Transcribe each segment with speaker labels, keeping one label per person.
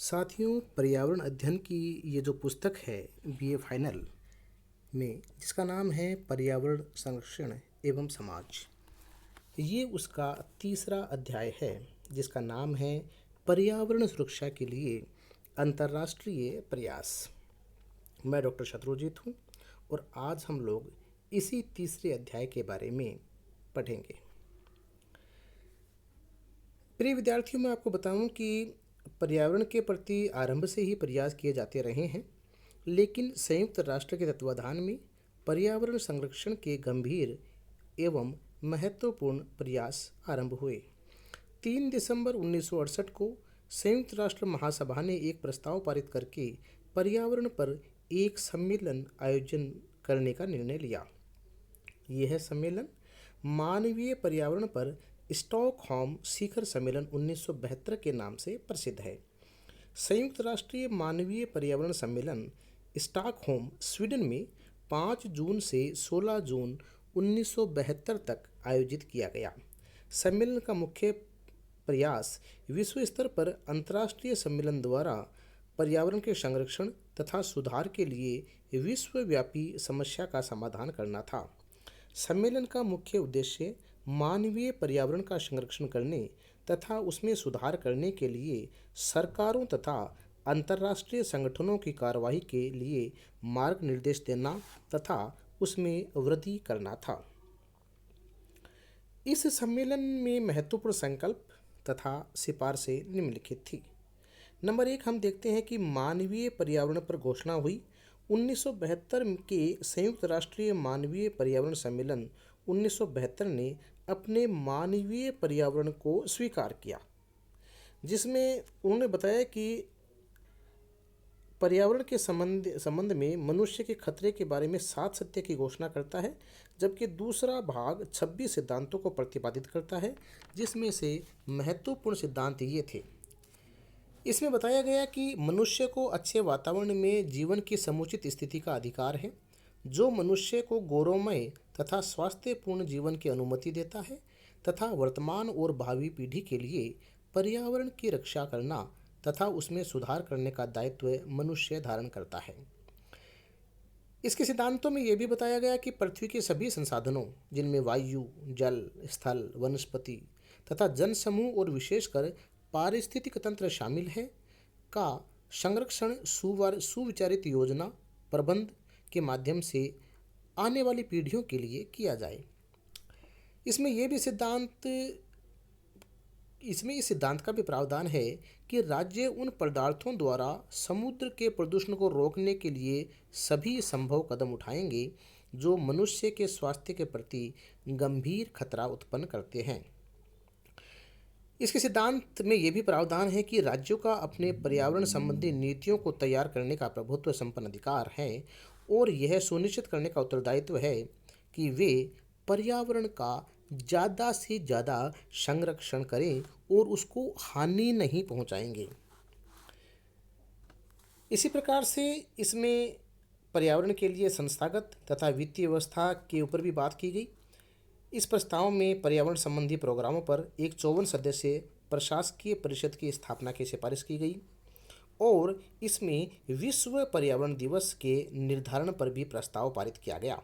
Speaker 1: साथियों, पर्यावरण अध्ययन की ये जो पुस्तक है बीए फाइनल में, जिसका नाम है पर्यावरण संरक्षण एवं समाज, ये उसका तीसरा अध्याय है जिसका नाम है पर्यावरण सुरक्षा के लिए अंतर्राष्ट्रीय प्रयास। मैं डॉक्टर शत्रुजीत हूँ और आज हम लोग इसी तीसरे अध्याय के बारे में पढ़ेंगे। प्रिय विद्यार्थियों, मैं आपको बताऊं कि पर्यावरण के प्रति आरंभ से ही प्रयास किए जाते रहे हैं, लेकिन संयुक्त राष्ट्र के तत्वाधान में पर्यावरण संरक्षण के गंभीर एवं महत्वपूर्ण प्रयास आरंभ हुए। 3 दिसंबर 1968 को संयुक्त राष्ट्र महासभा ने एक प्रस्ताव पारित करके पर्यावरण पर एक सम्मेलन आयोजन करने का निर्णय लिया। यह सम्मेलन मानवीय पर्यावरण पर स्टॉकहोम शिखर सम्मेलन 1972 के नाम से प्रसिद्ध है। संयुक्त राष्ट्रीय मानवीय पर्यावरण सम्मेलन स्टॉकहोम, स्वीडन में 5 जून से 16 जून 1972 तक आयोजित किया गया। सम्मेलन का मुख्य प्रयास विश्व स्तर पर अंतर्राष्ट्रीय सम्मेलन द्वारा पर्यावरण के संरक्षण तथा सुधार के लिए विश्वव्यापी समस्या का समाधान करना था। सम्मेलन का मुख्य उद्देश्य मानवीय पर्यावरण का संरक्षण करने तथा उसमें सुधार करने के लिए सरकारों तथा अंतर्राष्ट्रीय संगठनों की कार्रवाई के लिए मार्ग निर्देश देना तथा उसमें वृद्धि करना था। इस सम्मेलन में महत्वपूर्ण संकल्प तथा सिफारिशें निम्नलिखित थी। नंबर 1, हम देखते हैं कि मानवीय पर्यावरण पर घोषणा हुई। 1972 के संयुक्त राष्ट्रीय मानवीय पर्यावरण सम्मेलन 1972 ने अपने मानवीय पर्यावरण को स्वीकार किया, जिसमें उन्होंने बताया कि पर्यावरण के संबंध में मनुष्य के खतरे के बारे में 7 सत्य की घोषणा करता है, जबकि दूसरा भाग 26 सिद्धांतों को प्रतिपादित करता है, जिसमें से महत्वपूर्ण सिद्धांत ये थे। इसमें बताया गया कि मनुष्य को अच्छे वातावरण में जीवन की समुचित स्थिति का अधिकार है, जो मनुष्य को गौरवमय तथा स्वास्थ्यपूर्ण जीवन की अनुमति देता है तथा वर्तमान और भावी पीढ़ी के लिए पर्यावरण की रक्षा करना तथा उसमें सुधार करने का दायित्व मनुष्य धारण करता है। इसके सिद्धांतों में यह भी बताया गया कि पृथ्वी के सभी संसाधनों, जिनमें वायु, जल, स्थल, वनस्पति तथा जन समूह और विशेषकर पारिस्थितिक तंत्र शामिल है, का संरक्षण सुविचारित योजना प्रबंध के माध्यम से आने वाली पीढ़ियों के लिए किया जाए। इसमें इस सिद्धांत का भी प्रावधान है कि राज्य उन पदार्थों द्वारा समुद्र के प्रदूषण को रोकने के लिए सभी संभव कदम उठाएंगे जो मनुष्य के स्वास्थ्य के प्रति गंभीर खतरा उत्पन्न करते हैं। इसके सिद्धांत में यह भी प्रावधान है कि राज्यों का अपने पर्यावरण संबंधी नीतियों को तैयार करने का प्रभुत्व संपन्न अधिकार है और यह सुनिश्चित करने का उत्तरदायित्व है कि वे पर्यावरण का ज़्यादा से ज़्यादा संरक्षण करें और उसको हानि नहीं पहुंचाएंगे। इसी प्रकार से इसमें पर्यावरण के लिए संस्थागत तथा वित्तीय व्यवस्था के ऊपर भी बात की गई। इस प्रस्ताव में पर्यावरण संबंधी प्रोग्रामों पर एक 54 सदस्यीय प्रशासकीय परिषद की स्थापना की सिफारिश की गई और इसमें विश्व पर्यावरण दिवस के निर्धारण पर भी प्रस्ताव पारित किया गया।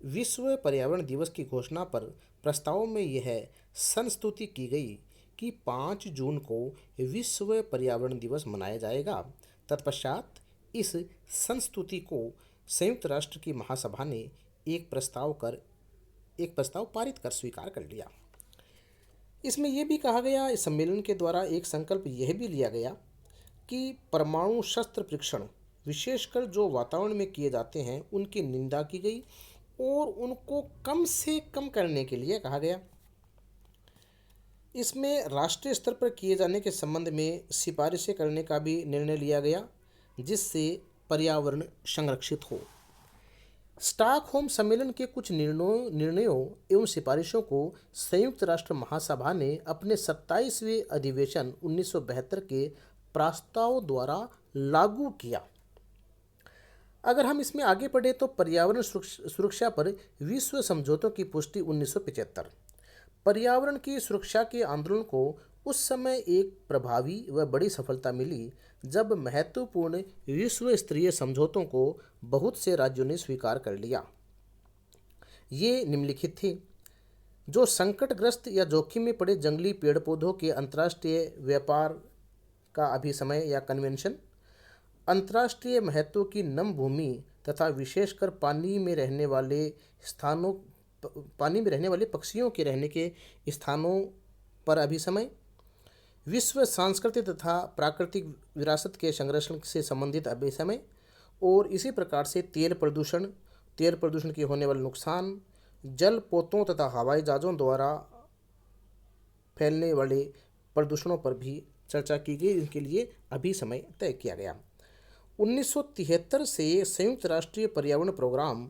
Speaker 1: विश्व पर्यावरण दिवस की घोषणा पर प्रस्ताव में यह संस्तुति की गई कि 5 जून को विश्व पर्यावरण दिवस मनाया जाएगा। तत्पश्चात इस संस्तुति को संयुक्त राष्ट्र की महासभा ने एक प्रस्ताव पारित कर स्वीकार कर लिया। इसमें यह भी कहा गया, इस सम्मेलन के द्वारा एक संकल्प यह भी लिया गया कि परमाणु शस्त्र परीक्षण, विशेषकर जो वातावरण में किए जाते हैं, उनकी निंदा की गई और उनको कम से कम करने के लिए कहा गया। इसमें राष्ट्रीय स्तर पर किए जाने के संबंध में सिफारिशें करने का भी निर्णय लिया गया, जिससे पर्यावरण संरक्षित हो। स्टॉकहोम सम्मेलन के कुछ निर्णयों एवं सिफारिशों को संयुक्त राष्ट्र महासभा ने अपने 27वें अधिवेशन 1972 के प्रस्ताव द्वारा लागू किया। अगर हम इसमें आगे बढ़े तो पर्यावरण सुरक्षा पर विश्व समझौतों की पुष्टि 1975, पर्यावरण की सुरक्षा के आंदोलन को उस समय एक प्रभावी व बड़ी सफलता मिली जब महत्वपूर्ण विश्व स्तरीय समझौतों को बहुत से राज्यों ने स्वीकार कर लिया। ये निम्नलिखित थे। जो संकटग्रस्त या जोखिम में पड़े जंगली पेड़ पौधों के अंतर्राष्ट्रीय व्यापार का अभिसमय या कन्वेंशन, अंतर्राष्ट्रीय महत्व की नम भूमि तथा विशेषकर पानी में रहने वाले पक्षियों के रहने के स्थानों पर अभिसमय, विश्व सांस्कृतिक तथा प्राकृतिक विरासत के संरक्षण से संबंधित अभिसमय, और इसी प्रकार से तेल प्रदूषण के होने वाले नुकसान, जल पोतों तथा हवाई जहाज़ों द्वारा फैलने वाले प्रदूषणों पर भी चर्चा की गई। इनके लिए अभी समय तय किया गया। 1973 से संयुक्त राष्ट्रीय पर्यावरण प्रोग्राम,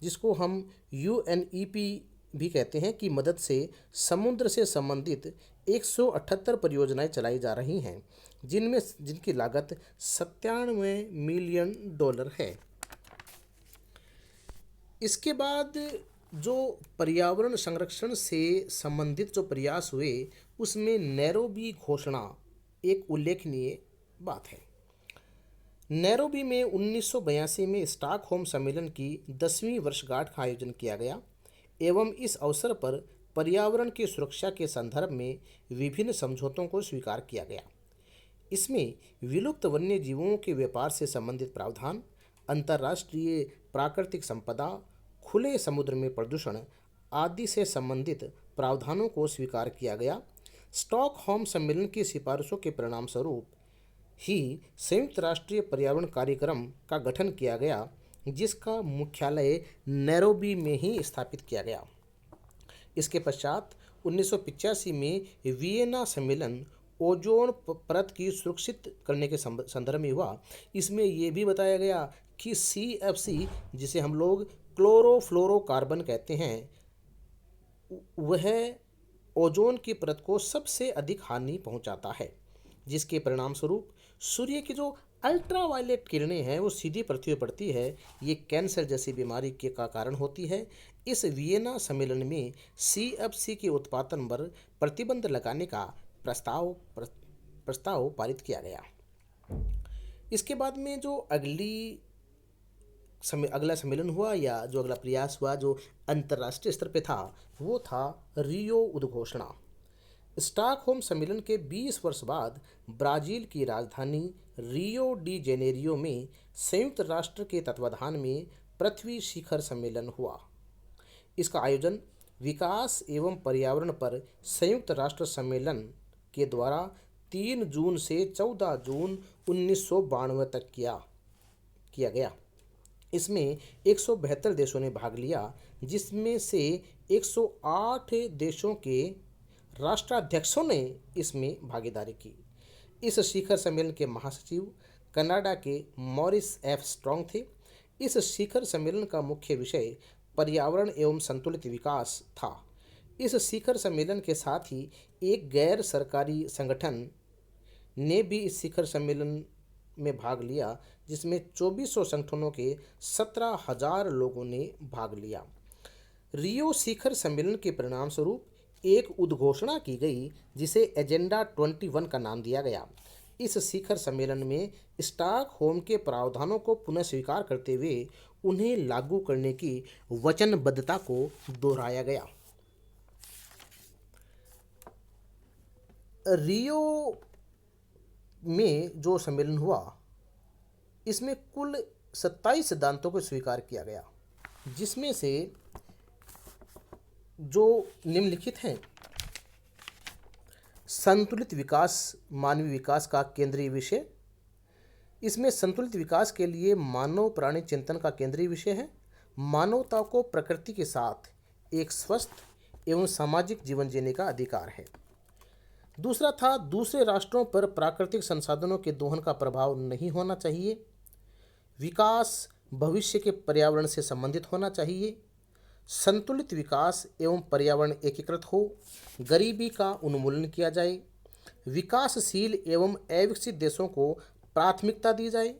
Speaker 1: जिसको हम UNEP भी कहते हैं, की मदद से समुद्र से संबंधित 178 परियोजनाएं चलाई जा रही हैं, जिनकी लागत $97 मिलियन है। इसके बाद जो पर्यावरण संरक्षण से संबंधित जो प्रयास हुए, उसमें नैरोबी घोषणा एक उल्लेखनीय बात है। नैरोबी में 1982 में स्टॉकहोम सम्मेलन की 10वीं वर्षगांठ का आयोजन किया गया एवं इस अवसर पर पर्यावरण की सुरक्षा के संदर्भ में विभिन्न समझौतों को स्वीकार किया गया। इसमें विलुप्त वन्य जीवों के व्यापार से संबंधित प्रावधान, अंतर्राष्ट्रीय प्राकृतिक संपदा, खुले समुद्र में प्रदूषण आदि से संबंधित प्रावधानों को स्वीकार किया गया। स्टॉकहोम सम्मेलन की सिफारिशों के परिणाम स्वरूप ही संयुक्त राष्ट्रीय पर्यावरण कार्यक्रम का गठन किया गया, जिसका मुख्यालय नैरोबी में ही स्थापित किया गया। इसके पश्चात 1985 में वियना सम्मेलन ओजोन परत की सुरक्षित करने के संदर्भ में हुआ। इसमें यह भी बताया गया कि CFC, जिसे हम लोग क्लोरोफ्लोरोकार्बन कहते हैं, वह ओजोन की परत को सबसे अधिक हानि पहुंचाता है, जिसके परिणाम स्वरूप सूर्य की जो अल्ट्रावायलेट किरणें हैं वो सीधी पृथ्वी पर पड़ती है। ये कैंसर जैसी बीमारी का कारण होती है। इस वियना सम्मेलन में CFC के उत्पादन पर प्रतिबंध लगाने का प्रस्ताव पारित किया गया। इसके बाद में जो अगला सम्मेलन हुआ या जो अगला प्रयास हुआ जो अंतर्राष्ट्रीय स्तर पे था, वो था रियो उद्घोषणा। स्टॉकहोम सम्मेलन के 20 वर्ष बाद ब्राज़ील की राजधानी रियो डी जेनेरियो में संयुक्त राष्ट्र के तत्वाधान में पृथ्वी शिखर सम्मेलन हुआ। इसका आयोजन विकास एवं पर्यावरण पर संयुक्त राष्ट्र सम्मेलन के द्वारा 3 जून से 14 जून 1992 तक किया गया। इसमें 172 देशों ने भाग लिया, जिसमें से 108 देशों के राष्ट्राध्यक्षों ने इसमें भागीदारी की। इस शिखर सम्मेलन के महासचिव कनाडा के मॉरिस F. स्ट्रॉन्ग थे। इस शिखर सम्मेलन का मुख्य विषय पर्यावरण एवं संतुलित विकास था। इस शिखर सम्मेलन के साथ ही एक गैर सरकारी संगठन ने भी इस शिखर सम्मेलन में भाग लिया, जिसमें 2400 संगठनों के 17,000 लोगों ने भाग लिया। रियो शिखर सम्मेलन के परिणाम स्वरूप एक उद्घोषणा की गई, जिसे एजेंडा 21 का नाम दिया गया। इस शिखर सम्मेलन में स्टॉकहोम के प्रावधानों को पुनः स्वीकार करते हुए उन्हें लागू करने की वचनबद्धता को दोहराया गया। रियो में जो सम्मेलन हुआ, इसमें कुल 27 सिद्धांतों को स्वीकार किया गया, जिसमें से जो निम्नलिखित हैं: संतुलित विकास मानवीय विकास का केंद्रीय विषय। इसमें संतुलित विकास के लिए मानव प्राणी चिंतन का केंद्रीय विषय है। मानवता को प्रकृति के साथ एक स्वस्थ एवं सामाजिक जीवन जीने का अधिकार है। दूसरा था, दूसरे राष्ट्रों पर प्राकृतिक संसाधनों के दोहन का प्रभाव नहीं होना चाहिए। विकास भविष्य के पर्यावरण से संबंधित होना चाहिए। संतुलित विकास एवं पर्यावरण एकीकृत हो। गरीबी का उन्मूलन किया जाए। विकासशील एवं अविकसित देशों को प्राथमिकता दी जाए।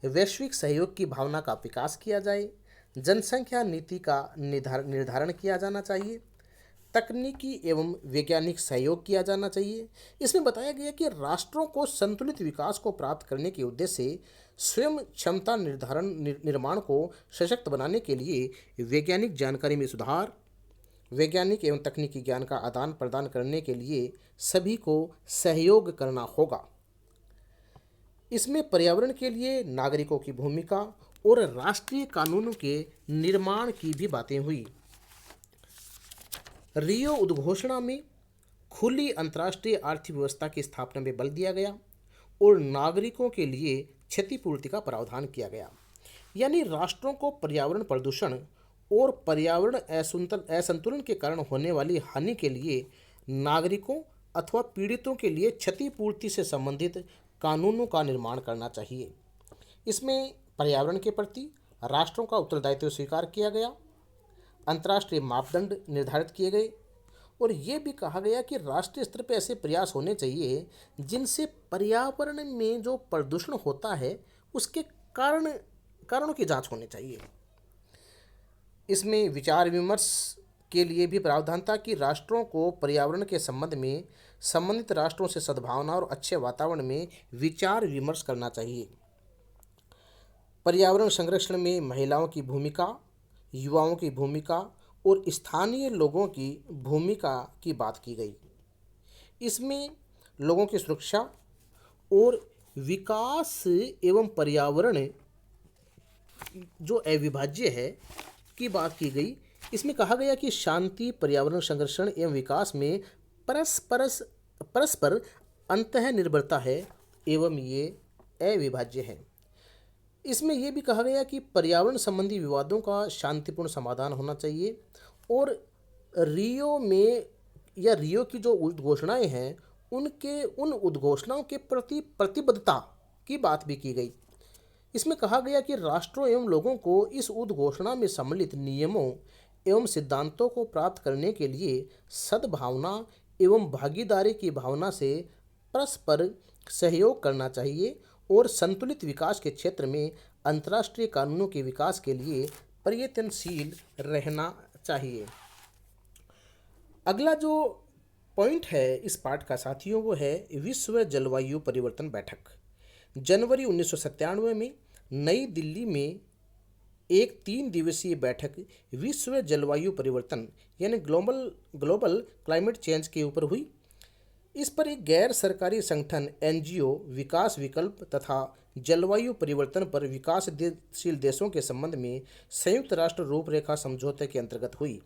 Speaker 1: वैश्विक सहयोग की भावना का विकास किया जाए। जनसंख्या नीति का निर्धारण किया जाना चाहिए। तकनीकी एवं वैज्ञानिक सहयोग किया जाना चाहिए। इसमें बताया गया कि राष्ट्रों को संतुलित विकास को प्राप्त करने के उद्देश्य से स्वयं क्षमता निर्माण को सशक्त बनाने के लिए वैज्ञानिक जानकारी में सुधार, वैज्ञानिक एवं तकनीकी ज्ञान का आदान प्रदान करने के लिए सभी को सहयोग करना होगा। इसमें पर्यावरण के लिए नागरिकों की भूमिका और राष्ट्रीय कानूनों के निर्माण की भी बातें हुई। रियो उद्घोषणा में खुली अंतर्राष्ट्रीय आर्थिक व्यवस्था की स्थापना में बल दिया गया और नागरिकों के लिए क्षतिपूर्ति का प्रावधान किया गया। यानी राष्ट्रों को पर्यावरण प्रदूषण और पर्यावरण असंतुलन के कारण होने वाली हानि के लिए नागरिकों अथवा पीड़ितों के लिए क्षतिपूर्ति से संबंधित कानूनों का निर्माण करना चाहिए। इसमें पर्यावरण के प्रति राष्ट्रों का उत्तरदायित्व स्वीकार किया गया, अंतर्राष्ट्रीय मापदंड निर्धारित किए गए और ये भी कहा गया कि राष्ट्रीय स्तर पर ऐसे प्रयास होने चाहिए जिनसे पर्यावरण में जो प्रदूषण होता है उसके कारणों की जांच होनी चाहिए। इसमें विचार विमर्श के लिए भी प्रावधान था कि राष्ट्रों को पर्यावरण के संबंध में संबंधित राष्ट्रों से सद्भावना और अच्छे वातावरण में विचार विमर्श करना चाहिए। पर्यावरण संरक्षण में महिलाओं की भूमिका, युवाओं की भूमिका और स्थानीय लोगों की भूमिका की बात की गई। इसमें लोगों की सुरक्षा और विकास एवं पर्यावरण जो अविभाज्य है की बात की गई। इसमें कहा गया कि शांति, पर्यावरण संरक्षण एवं विकास में परस्पर अंतः निर्भरता है एवं ये अविभाज्य है। इसमें यह भी कहा गया कि पर्यावरण संबंधी विवादों का शांतिपूर्ण समाधान होना चाहिए और रियो की जो उद्घोषणाएं हैं उन उद्घोषणाओं के प्रति प्रतिबद्धता की बात भी की गई। इसमें कहा गया कि राष्ट्रों एवं लोगों को इस उद्घोषणा में सम्मिलित नियमों एवं सिद्धांतों को प्राप्त करने के लिए सद्भावना एवं भागीदारी की भावना से परस्पर सहयोग करना चाहिए और संतुलित विकास के क्षेत्र में अंतर्राष्ट्रीय कानूनों के विकास के लिए प्रयत्नशील रहना चाहिए। अगला जो पॉइंट है इस पाठ का साथियों वो है विश्व जलवायु परिवर्तन बैठक। जनवरी 1997 में नई दिल्ली में एक 3 दिवसीय बैठक विश्व जलवायु परिवर्तन यानी ग्लोबल क्लाइमेट चेंज के ऊपर हुई। इस पर एक गैर सरकारी संगठन एनजीओ विकास विकल्प तथा जलवायु परिवर्तन पर विकासशील देशों के संबंध में संयुक्त राष्ट्र रूपरेखा समझौते के अंतर्गत हुई।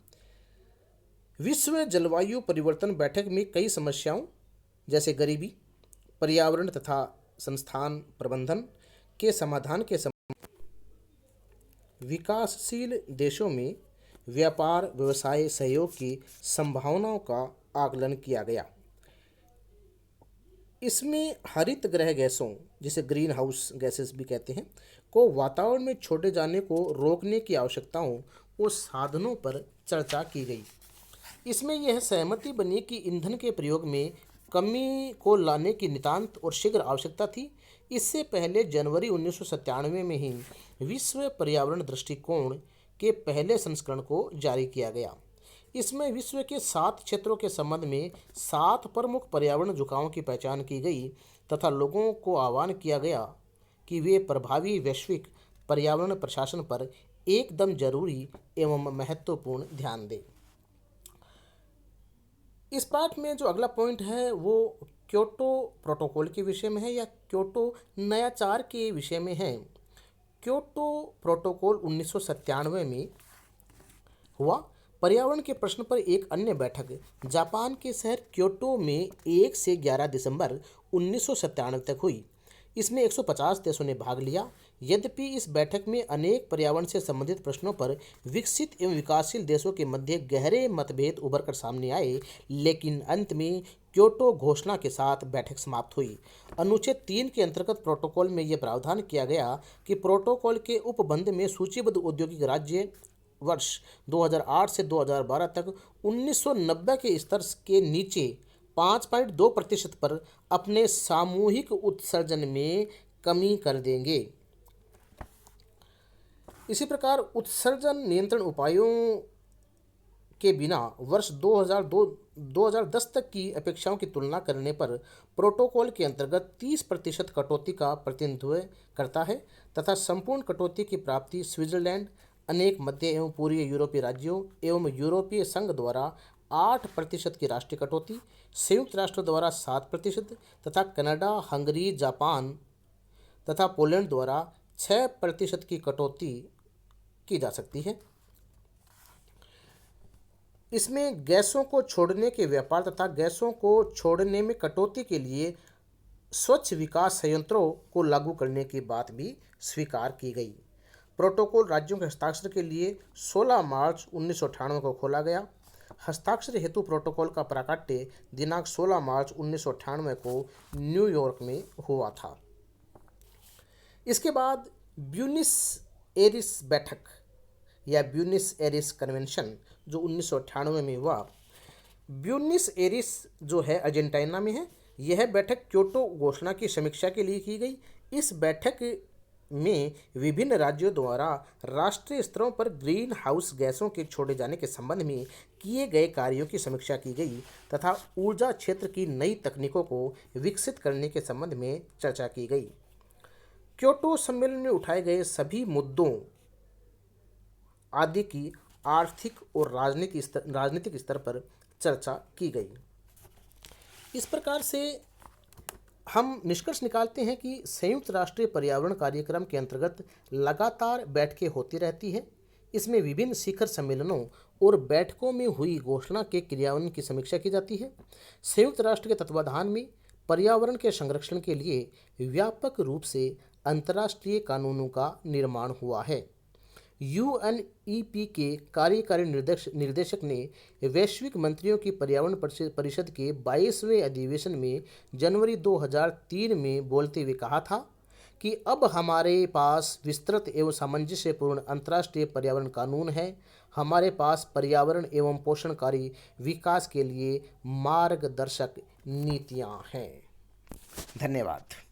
Speaker 1: विश्व जलवायु परिवर्तन बैठक में कई समस्याओं जैसे गरीबी, पर्यावरण तथा संस्थान प्रबंधन के समाधान के विकासशील देशों में व्यापार व्यवसाय सहयोग की संभावनाओं का आकलन किया गया। इसमें हरित गृह गैसों जिसे ग्रीन हाउस गैसेस भी कहते हैं को वातावरण में छोड़े जाने को रोकने की आवश्यकताओं और साधनों पर चर्चा की गई। इसमें यह सहमति बनी कि ईंधन के प्रयोग में कमी को लाने की नितांत और शीघ्र आवश्यकता थी। इससे पहले जनवरी 1997 में ही विश्व पर्यावरण दृष्टिकोण के पहले संस्करण को जारी किया गया। इसमें विश्व के 7 क्षेत्रों के संबंध में 7 प्रमुख पर्यावरण झुकावों की पहचान की गई तथा लोगों को आह्वान किया गया कि वे प्रभावी वैश्विक पर्यावरण प्रशासन पर एकदम जरूरी एवं महत्वपूर्ण ध्यान दें। इस पाठ में जो अगला पॉइंट है वो क्योटो प्रोटोकॉल के विषय में है या क्योटो नयाचार के विषय में है। क्योटो प्रोटोकॉल 1997 में हुआ। पर्यावरण के प्रश्न पर एक अन्य बैठक जापान के शहर क्योटो में 1 से 11 दिसंबर 1997 तक हुई। इसमें 150 देशों ने भाग लिया। यद्यपि इस बैठक में अनेक पर्यावरण से संबंधित प्रश्नों पर विकसित एवं विकासशील देशों के मध्य गहरे मतभेद उभर कर सामने आए, लेकिन अंत में क्योटो घोषणा के साथ बैठक समाप्त हुई। अनुच्छेद 3 के अंतर्गत प्रोटोकॉल में यह प्रावधान किया गया कि प्रोटोकॉल के उपबंध में सूचीबद्ध औद्योगिक राज्य वर्ष 2008 से 2012 तक 1990 के स्तर के नीचे 5.2% पर अपने सामूहिक उत्सर्जन में कमी कर देंगे। इसी प्रकार उत्सर्जन नियंत्रण उपायों के बिना वर्ष 2010 तक की अपेक्षाओं की तुलना करने पर प्रोटोकॉल के अंतर्गत 30% कटौती का प्रतिनिधित्व करता है तथा संपूर्ण कटौती की प्राप्ति स्विट्जरलैंड, अनेक मध्य एवं पूर्वी यूरोपीय राज्यों एवं यूरोपीय संघ द्वारा 8% की राष्ट्रीय कटौती, संयुक्त राष्ट्र द्वारा 7% तथा कनाडा, हंगरी, जापान तथा पोलैंड द्वारा 6% की कटौती की जा सकती है। इसमें गैसों को छोड़ने के व्यापार तथा गैसों को छोड़ने में कटौती के लिए स्वच्छ विकास संयंत्रों को लागू करने की बात भी स्वीकार की गई। प्रोटोकॉल राज्यों के हस्ताक्षर के लिए 16 मार्च 1998 को खोला गया। हस्ताक्षर हेतु प्रोटोकॉल का प्राकट्य दिनांक 16 मार्च 1998 को न्यूयॉर्क में हुआ था। इसके बाद ब्यूनिस एरिस बैठक या ब्यूनिस एरिस कन्वेंशन जो 1998 में हुआ। ब्यूनिस एरिस जो है अर्जेंटीना में है। यह बैठक क्योटो घोषणा की समीक्षा के लिए की गई। इस बैठक में विभिन्न राज्यों द्वारा राष्ट्रीय स्तरों पर ग्रीन हाउस गैसों के छोड़े जाने के संबंध में किए गए कार्यों की समीक्षा की गई तथा ऊर्जा क्षेत्र की नई तकनीकों को विकसित करने के संबंध में चर्चा की गई। क्योटो सम्मेलन में उठाए गए सभी मुद्दों आदि की आर्थिक और राजनीतिक स्तर पर चर्चा की गई। इस प्रकार से हम निष्कर्ष निकालते हैं कि संयुक्त राष्ट्रीय पर्यावरण कार्यक्रम के अंतर्गत लगातार बैठकें होती रहती हैं। इसमें विभिन्न शिखर सम्मेलनों और बैठकों में हुई घोषणा के क्रियान्वयन की समीक्षा की जाती है। संयुक्त राष्ट्र के तत्वाधान में पर्यावरण के संरक्षण के लिए व्यापक रूप से अंतर्राष्ट्रीय कानूनों का निर्माण हुआ है। यूएनईपी के कार्यकारी निर्देशक ने वैश्विक मंत्रियों की पर्यावरण परिषद के 22वें अधिवेशन में जनवरी 2003 में बोलते हुए कहा था कि अब हमारे पास विस्तृत एवं सामंजस्यपूर्ण अंतर्राष्ट्रीय पर्यावरण कानून है। हमारे पास पर्यावरण एवं पोषणकारी विकास के लिए मार्गदर्शक नीतियां हैं। धन्यवाद।